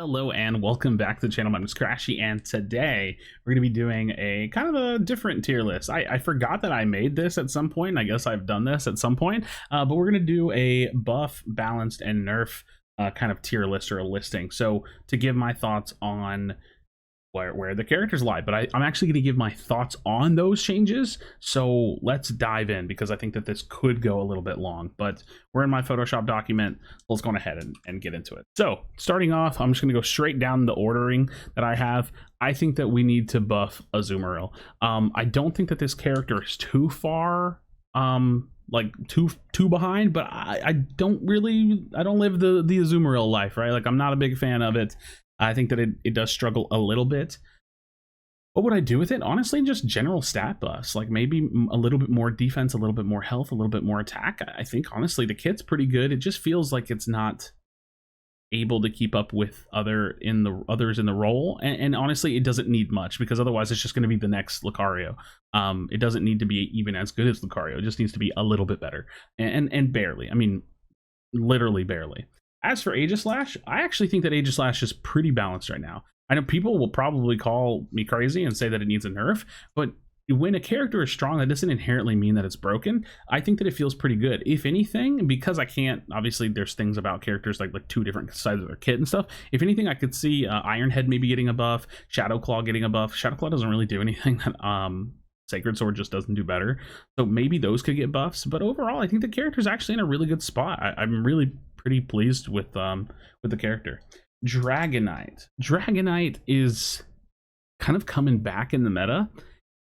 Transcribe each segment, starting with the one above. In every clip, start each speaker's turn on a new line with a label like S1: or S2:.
S1: Hello and welcome back to the channel. My name is Krashy, and today we're going to be doing a kind of a different tier list. I forgot that I made this at some point, and I guess I've done this at some point, but we're going to do a buff, balanced, and nerf kind of tier list or a listing. So to give my thoughts on where the characters lie, but I'm actually going to give my thoughts on those changes. So let's dive in, because I think that this could go a little bit long, but we're in my Photoshop document. Let's go ahead and get into it. So starting off, I'm just going to go straight down the ordering that I have. I think that we need to buff Azumarill. I don't think that this character is too far like too behind, but I don't live the Azumarill life, right? Like, I'm not a big fan of it. I think that it does struggle a little bit. What would I do with it? Honestly, just general stat buffs, like maybe a little bit more defense, a little bit more health, a little bit more attack. I think honestly the kit's pretty good. It just feels like it's not able to keep up with others in the role, and honestly it doesn't need much, because otherwise it's just going to be the next Lucario. It doesn't need to be even as good as Lucario. It just needs to be a little bit better, and barely. I mean, literally barely. As for Aegislash, I actually think that Aegislash is pretty balanced right now. I know people will probably call me crazy and say that it needs a nerf, but when a character is strong, that doesn't inherently mean that it's broken. I think that it feels pretty good. If anything, because I can't, obviously there's things about characters like two different sides of their kit and stuff. If anything, I could see Ironhead maybe getting a buff, Shadow Claw getting a buff. Shadow Claw doesn't really do anything that Sacred Sword just doesn't do better. So maybe those could get buffs. But overall, I think the character's actually in a really good spot. I'm really pretty pleased with the character. Dragonite. Dragonite is kind of coming back in the meta,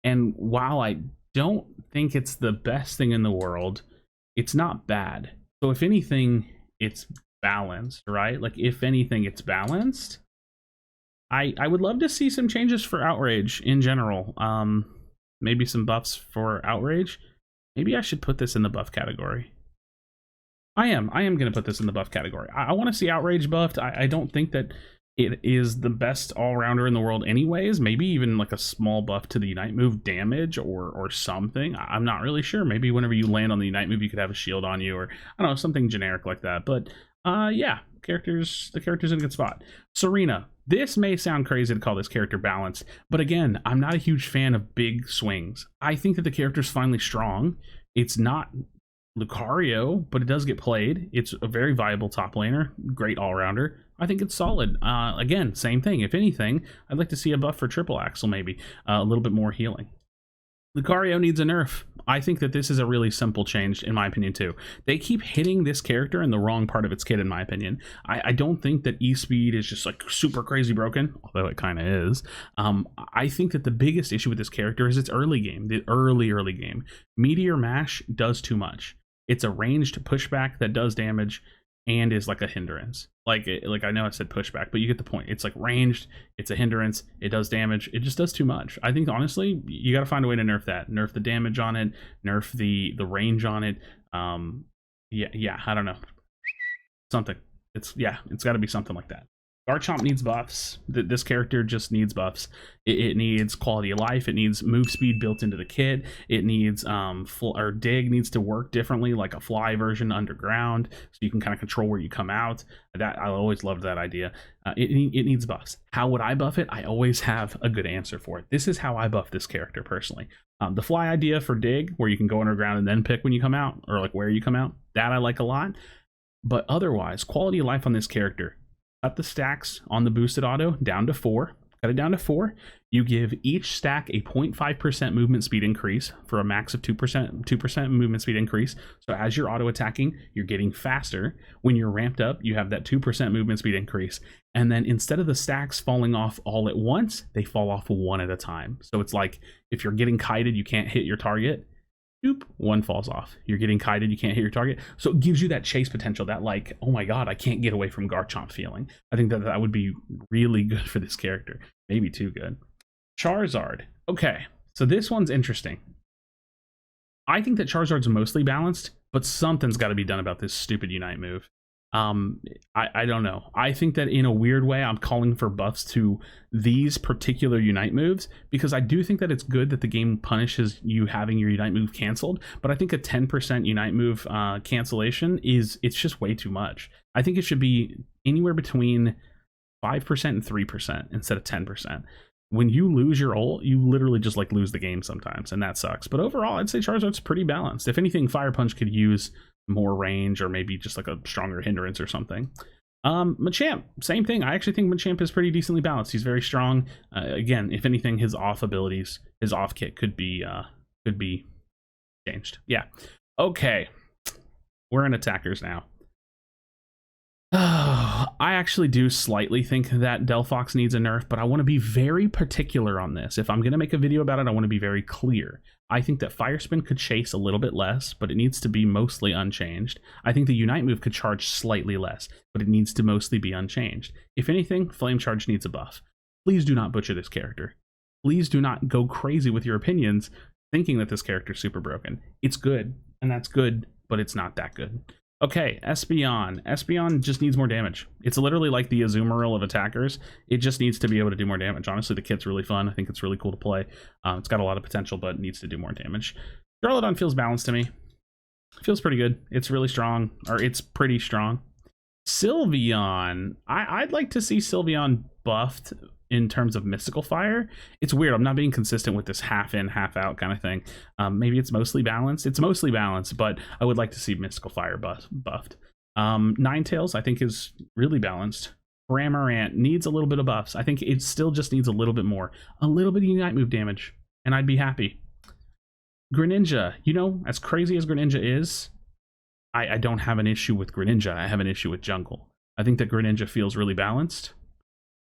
S1: and while I don't think it's the best thing in the world, it's not bad. So if anything, it's balanced, right? Like, if anything, it's balanced. I would love to see some changes for Outrage in general. Maybe some buffs for Outrage. Maybe I should put this in the buff category. I am going to put this in the buff category. I want to see Outrage buffed. I don't think that it is the best all-rounder in the world anyways. Maybe even like a small buff to the Unite move damage or something. I'm not really sure. Maybe whenever you land on the Unite move, you could have a shield on you, or I don't know, something generic like that. But yeah, the character's in a good spot. Serena. This may sound crazy to call this character balanced, but again, I'm not a huge fan of big swings. I think that the character's finally strong. It's not Lucario, but it does get played. It's a very viable top laner, great all-rounder. I think it's solid. Again, same thing. If anything, I'd like to see a buff for Triple Axle, maybe a little bit more healing. Lucario needs a nerf. I think that this is a really simple change, in my opinion, too. They keep hitting this character in the wrong part of its kit, in my opinion. I don't think that E-Speed is just like super crazy broken, although it kind of is. I think that the biggest issue with this character is its early game, the early game. Meteor Mash does too much. It's a ranged pushback that does damage and is like a hindrance. Like I know I said pushback, but you get the point. It's like ranged, it's a hindrance, it does damage, it just does too much. I think honestly, you got to find a way to nerf that. Nerf the damage on it, nerf the range on it. Yeah, I don't know. Something. It's got to be something like that. Garchomp needs buffs. This character just needs buffs. It needs quality of life. It needs move speed built into the kit. It needs dig needs to work differently, like a fly version underground, so you can kind of control where you come out. That I always loved that idea. It needs buffs. How would I buff it? I always have a good answer for it. This is how I buff this character personally. The fly idea for dig, where you can go underground and then pick when you come out, or like where you come out, that I like a lot. But otherwise, quality of life on this character. Cut the stacks on the boosted auto down to 4. Cut it down to 4. You give each stack a 0.5% movement speed increase for a max of 2% movement speed increase. So as you're auto attacking, you're getting faster. When you're ramped up, you have that 2% movement speed increase. And then instead of the stacks falling off all at once, they fall off one at a time. So it's like if you're getting kited, you can't hit your target. Doop, one falls off. You're getting kited, you can't hit your target. So it gives you that chase potential, that like, oh my god, I can't get away from Garchomp feeling. I think that would be really good for this character. Maybe too good. Charizard. Okay, so this one's interesting. I think that Charizard's mostly balanced, but something's got to be done about this stupid Unite move. I don't know. I think that in a weird way, I'm calling for buffs to these particular Unite moves, because I do think that it's good that the game punishes you having your Unite move canceled, but I think a 10% Unite move cancellation it's just way too much. I think it should be anywhere between 5% and 3% instead of 10%. When you lose your ult, you literally just like lose the game sometimes, and that sucks. But overall, I'd say Charizard's pretty balanced. If anything, Fire Punch could use more range or maybe just like a stronger hindrance or something. Machamp, same thing. I actually think Machamp is pretty decently balanced. He's very strong. Again, if anything, his off abilities, his off kit could be changed. Yeah. Okay. We're in attackers now. I actually do slightly think that Delphox needs a nerf, but I want to be very particular on this. If I'm going to make a video about it, I want to be very clear. I think that Fire Spin could chase a little bit less, but it needs to be mostly unchanged. I think the Unite move could charge slightly less, but it needs to mostly be unchanged. If anything, Flame Charge needs a buff. Please do not butcher this character. Please do not go crazy with your opinions thinking that this character is super broken. It's good, and that's good, but it's not that good. Okay, Espeon. Espeon just needs more damage. It's literally like the Azumarill of attackers. It just needs to be able to do more damage. Honestly, the kit's really fun. I think it's really cool to play. It's got a lot of potential, but it needs to do more damage. Charlodon feels balanced to me. It feels pretty good. It's really strong, or it's pretty strong. Sylveon. I'd like to see Sylveon buffed in terms of Mystical Fire. It's weird. I'm not being consistent with this half in, half out kind of thing. Maybe it's mostly balanced. It's mostly balanced, but I would like to see Mystical Fire buffed. Ninetales, I think, is really balanced. Cramorant needs a little bit of buffs. I think it still just needs a little bit more. A little bit of Unite move damage, and I'd be happy. Greninja, you know, as crazy as Greninja is, I don't have an issue with Greninja. I have an issue with Jungle. I think that Greninja feels really balanced.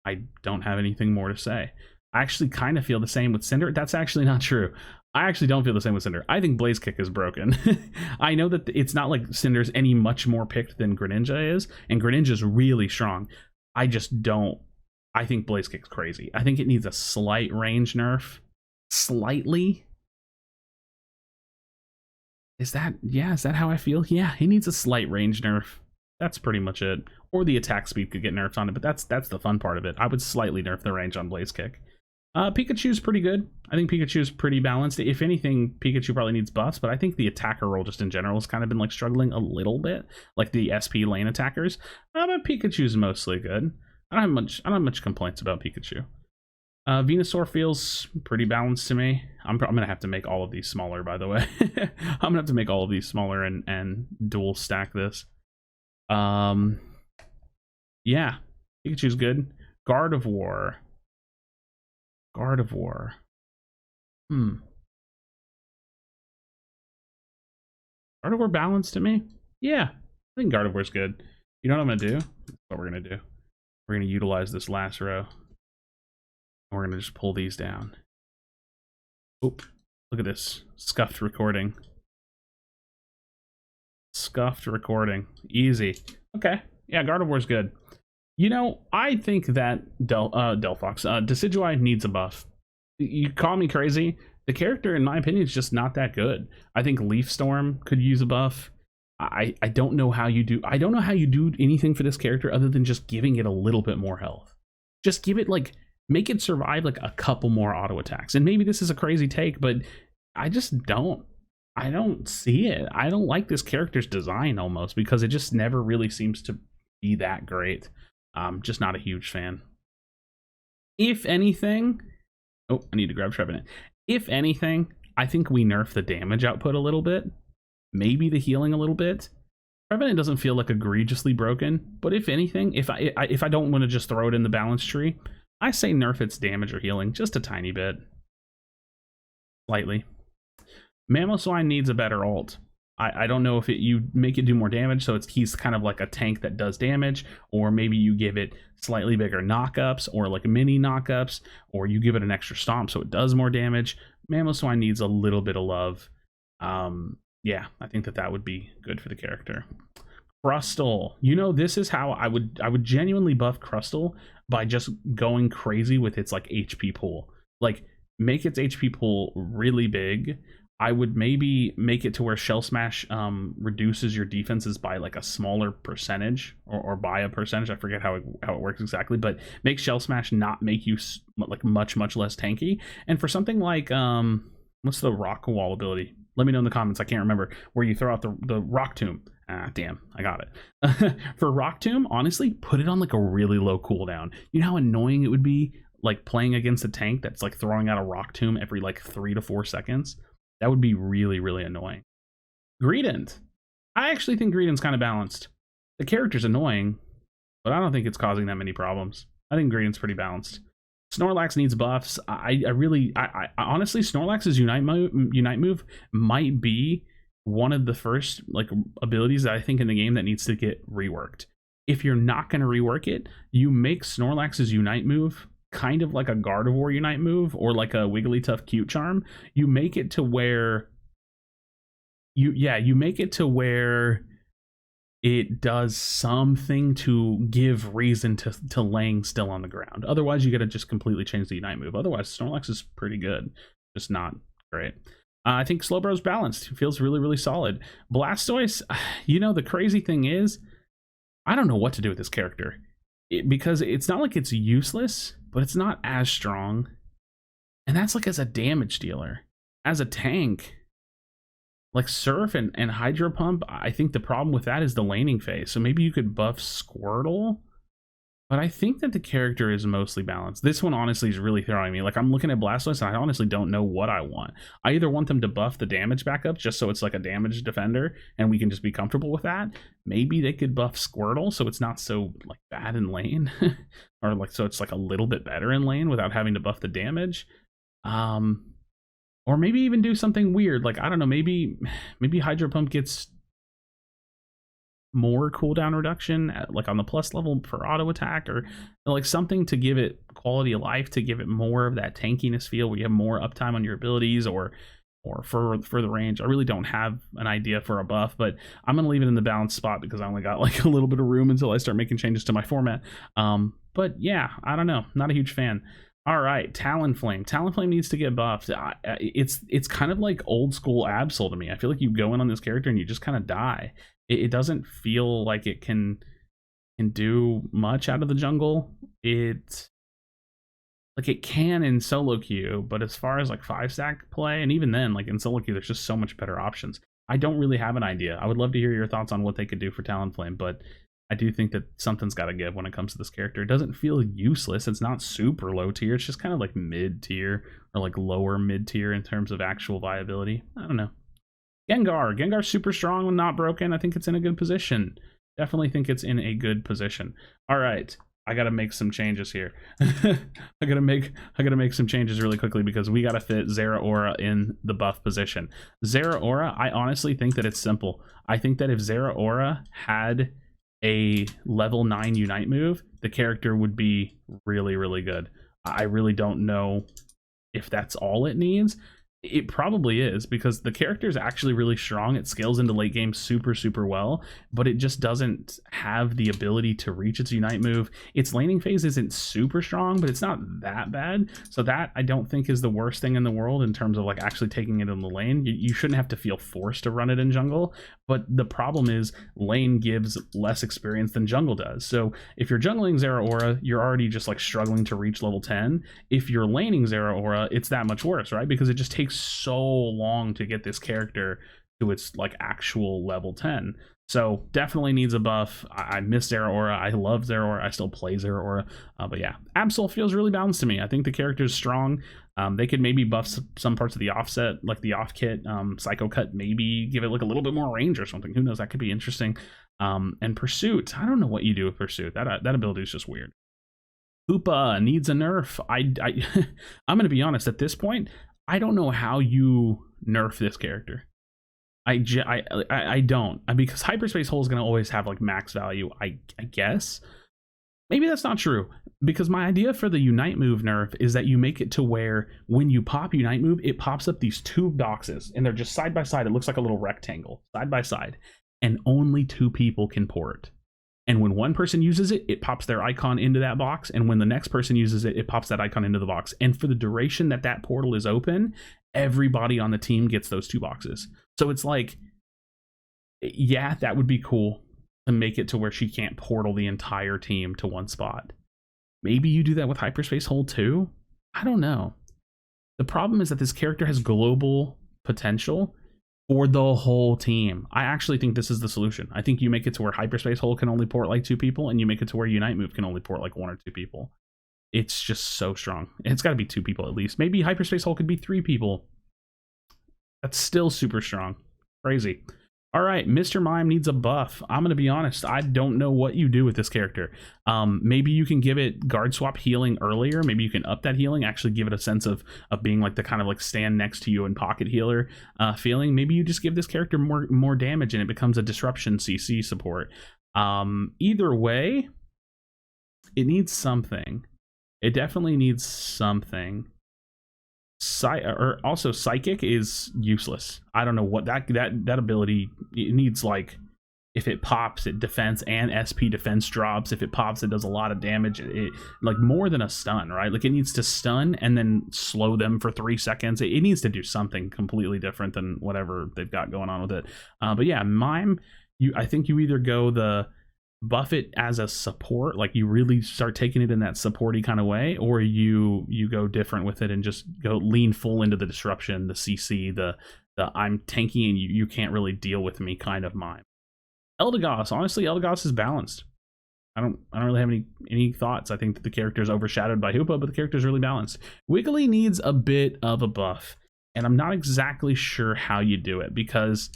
S1: I don't have anything more to say. I actually kind of feel the same with Cinder. That's actually not true. I actually don't feel the same with Cinder. I think Blaze Kick is broken. I know that it's not like Cinder's any much more picked than Greninja is, and Greninja's really strong. I just don't. I think Blaze Kick's crazy. I think it needs a slight range nerf. Slightly. Is that how I feel? Yeah, he needs a slight range nerf. That's pretty much it. Or the attack speed could get nerfed on it, but that's the fun part of it. I would slightly nerf the range on Blaze Kick. Pikachu's pretty good. I think Pikachu's pretty balanced. If anything, Pikachu probably needs buffs, but I think the attacker role just in general has kind of been like struggling a little bit, like the SP lane attackers. But Pikachu's mostly good. I don't have much complaints about Pikachu. Venusaur feels pretty balanced to me. I'm gonna have to make all of these smaller, by the way. I'm gonna have to make all of these smaller and dual stack this. Yeah, Pikachu's good. Gardevoir. Gardevoir balanced to me? Yeah, I think Gardevoir's good. You know what I'm gonna do? That's what we're gonna do. We're gonna utilize this last row. And we're gonna just pull these down. Oop, look at this. Scuffed recording. Scuffed recording. Easy. Okay, yeah, Gardevoir's good. You know, I think that Delphox, Decidueye needs a buff. You call me crazy. The character, in my opinion, is just not that good. I think Leaf Storm could use a buff. I don't know how you do. I don't know how you do anything for this character other than just giving it a little bit more health. Just give it like, make it survive like a couple more auto attacks. And maybe this is a crazy take, but I just don't. I don't see it. I don't like this character's design almost because it just never really seems to be that great. Just not a huge fan. If anything, oh, I need to grab Trevenant. If anything, I think we nerf the damage output a little bit, maybe the healing a little bit. Trevenant doesn't feel like egregiously broken, but if anything, if I don't want to just throw it in the balance tree, I say nerf its damage or healing just a tiny bit, slightly. Mamoswine needs a better ult. I don't know if you make it do more damage, so he's kind of like a tank that does damage, or maybe you give it slightly bigger knockups, or like mini knockups, or you give it an extra stomp so it does more damage. Mamoswine needs a little bit of love. Yeah, I think that would be good for the character. Crustal, you know, this is how I would genuinely buff Crustal by just going crazy with its like HP pool. Like, make its HP pool really big. I would maybe make it to where Shell Smash reduces your defenses by like a smaller percentage, or by a percentage. I forget how it works exactly, but make Shell Smash not make you like much less tanky. And for something like what's the Rock Wall ability? Let me know in the comments. I can't remember. Where you throw out the Rock Tomb, Ah, damn, I got it. For Rock Tomb, honestly, put it on like a really low cooldown. You know how annoying it would be like playing against a tank that's like throwing out a Rock Tomb every like 3 to 4 seconds? That would be really, really annoying. Greedent. I actually think Greedent's kind of balanced. The character's annoying, but I don't think it's causing that many problems. I think Greedent's pretty balanced. Snorlax needs buffs. I honestly, Snorlax's Unite move might be one of the first like abilities that I think in the game that needs to get reworked. If you're not going to rework it, you make Snorlax's Unite move kind of like a Gardevoir Unite move or like a Wigglytuff Cute Charm. You make it to where you make it to where it does something to give reason to laying still on the ground. Otherwise, you got to just completely change the Unite move. Otherwise, Snorlax is pretty good, just not great. I think Slowbro's balanced. He feels really, really solid. Blastoise, you know, the crazy thing is, I don't know what to do with this character. Because it's not like it's useless, but it's not as strong. And that's like as a damage dealer. As a tank, like Surf and Hydro Pump, I think the problem with that is the laning phase. So maybe you could buff Squirtle. But I think that the character is mostly balanced. This one honestly is really throwing me. Like I'm looking at Blastoise and I honestly don't know what I want. I either want them to buff the damage back up just so it's like a damage defender and we can just be comfortable with that. Maybe they could buff Squirtle so it's not so like bad in lane. Or like so it's like a little bit better in lane without having to buff the damage. Or maybe even do something weird. Like I don't know, maybe Hydro Pump gets more cooldown reduction like on the plus level for auto attack, or like something to give it quality of life, to give it more of that tankiness feel where you have more uptime on your abilities, or for the range. I really don't have an idea for a buff, but I'm gonna leave it in the balanced spot because I only got like a little bit of room until I start making changes to my format. But yeah, I don't know, not a huge fan. All right, Talonflame. Talonflame needs to get buffed. It's kind of like old school Absol to me. I feel like you go in on this character and you just kind of die. It doesn't feel like it can do much out of the jungle. It can in solo queue, but as far as like 5-stack play, and even then, like in solo queue, there's just so much better options. I don't really have an idea. I would love to hear your thoughts on what they could do for Talonflame, but I do think that something's got to give when it comes to this character. It doesn't feel useless. It's not super low tier. It's just kind of like mid tier or like lower mid tier in terms of actual viability. I don't know. Gengar's super strong when not broken. I think it's in a good position. Definitely think it's in a good position. All right, I gotta make some changes here. I gotta make some changes really quickly because we gotta fit Zera Aura in the buff position. Zera Aura, I honestly think that it's simple. I think that if Zera Aura had a level 9 Unite move, the character would be really, really good. I really don't know if that's all it needs. It probably is, because the character is actually really strong. It scales into late game super, super well, but it just doesn't have the ability to reach its Unite move. Its laning phase isn't super strong, but it's not that bad. So that I don't think is the worst thing in the world in terms of like actually taking it in the lane. You shouldn't have to feel forced to run it in jungle, but the problem is lane gives less experience than jungle does. So if you're jungling Zera Aura, you're already just like struggling to reach level 10. If you're laning Zera Aura, it's that much worse, right? Because it just takes so long to get this character to its like actual level 10. So definitely needs a buff. I miss Zera Aura. I love Zera Aura. I still play Zera Aura. But yeah, Absol feels really balanced to me. I think the character is strong. They could maybe buff some parts of the offset, like the off kit, Psycho Cut, maybe give it like a little bit more range or something. Who knows? That could be interesting. And Pursuit. I don't know what you do with Pursuit. That ability is just weird. Hoopa needs a nerf. I'm going to be honest, at this point, I don't know how you nerf this character. I don't, because Hyperspace Hole is going to always have like max value, I guess. Maybe that's not true, because my idea for the Unite move nerf is that you make it to where when you pop Unite move, it pops up these two boxes and they're just side by side. It looks like a little rectangle side by side, and only 2 people can port. And when one person uses it, it pops their icon into that box. And when the next person uses it, it pops that icon into the box. And for the duration that that portal is open, everybody on the team gets those 2 boxes. So it's like, yeah, that would be cool to make it to where she can't portal the entire team to one spot. Maybe you do that with Hyperspace Hole too? I don't know. The problem is that this character has global potential, for the whole team. I actually think this is the solution. I think you make it to where Hyperspace Hole can only port like 2 people, and you make it to where Unite Move can only port like 1 or 2 people. It's just so strong. It's got to be 2 people at least. Maybe Hyperspace Hole could be 3 people. That's still super strong. Crazy. All right, Mr. Mime needs a buff. I'm going to be honest. I don't know what you do with this character. Maybe you can give it guard swap healing earlier. Maybe you can up that healing, actually give it a sense of being like the kind of like stand next to you and pocket healer feeling. Maybe you just give this character more damage and it becomes a disruption CC support. Either way, it needs something. It definitely needs something. Also Psychic is useless. I don't know what that ability, it needs, like, if it pops, it defense and SP defense drops. If it pops, it does a lot of damage. It like more than a stun, right? Like it needs to stun and then slow them for 3 seconds. It needs to do something completely different than whatever they've got going on with it. But yeah, Mime, I think you either go the buff it as a support, like you really start taking it in that supporty kind of way, or you go different with it and just go lean full into the disruption, the CC, the I'm tanky and you can't really deal with me kind of Mime. Eldegoss, honestly, Eldegoss is balanced. I don't really have any thoughts. I think that the character is overshadowed by Hoopa, but the character is really balanced. Wiggly needs a bit of a buff, and I'm not exactly sure how you do it, because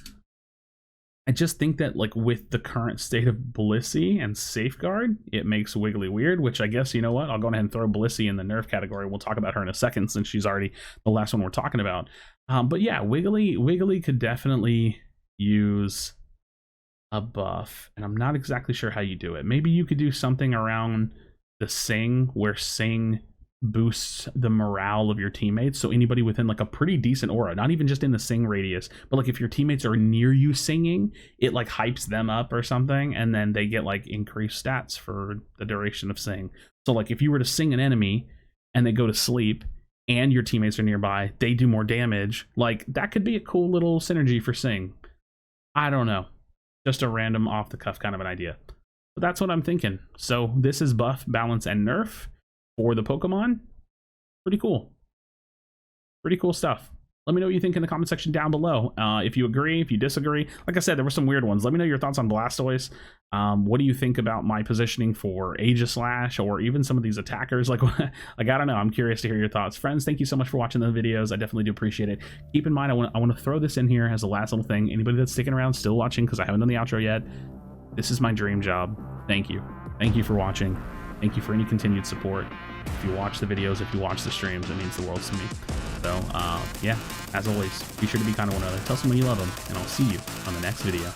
S1: I just think that, like, with the current state of Blissey and Safeguard, it makes Wiggly weird, which I guess, you know what, I'll go ahead and throw Blissey in the Nerf category. We'll talk about her in a second since she's already the last one we're talking about. But yeah, Wiggly could definitely use a buff, and I'm not exactly sure how you do it. Maybe you could do something around the Sing, where Sing boosts the morale of your teammates, so anybody within like a pretty decent aura, not even just in the Sing radius, but like if your teammates are near you singing, it like hypes them up or something, and then they get like increased stats for the duration of Sing. So like if you were to sing an enemy and they go to sleep and your teammates are nearby, they do more damage. Like that could be a cool little synergy for Sing. I don't know, just a random off the cuff kind of an idea, but that's what I'm thinking. So this is buff, balance, and nerf for the Pokemon. Pretty cool stuff. Let me know what you think in the comment section down below. If you agree, if you disagree. Like I said, there were some weird ones. Let me know your thoughts on Blastoise. What do you think about my positioning for Aegislash, or even some of these attackers? Like I don't know. I'm curious to hear your thoughts. Friends, thank you so much for watching the videos. I definitely do appreciate it. Keep in mind, I want to throw this in here as a last little thing. Anybody that's sticking around, still watching, because I haven't done the outro yet, this is my dream job. Thank you. Thank you for watching. Thank you for any continued support. If you watch the videos, if you watch the streams, it means the world to me. So, yeah, as always, be sure to be kind to one another. Tell someone you love them, and I'll see you on the next video.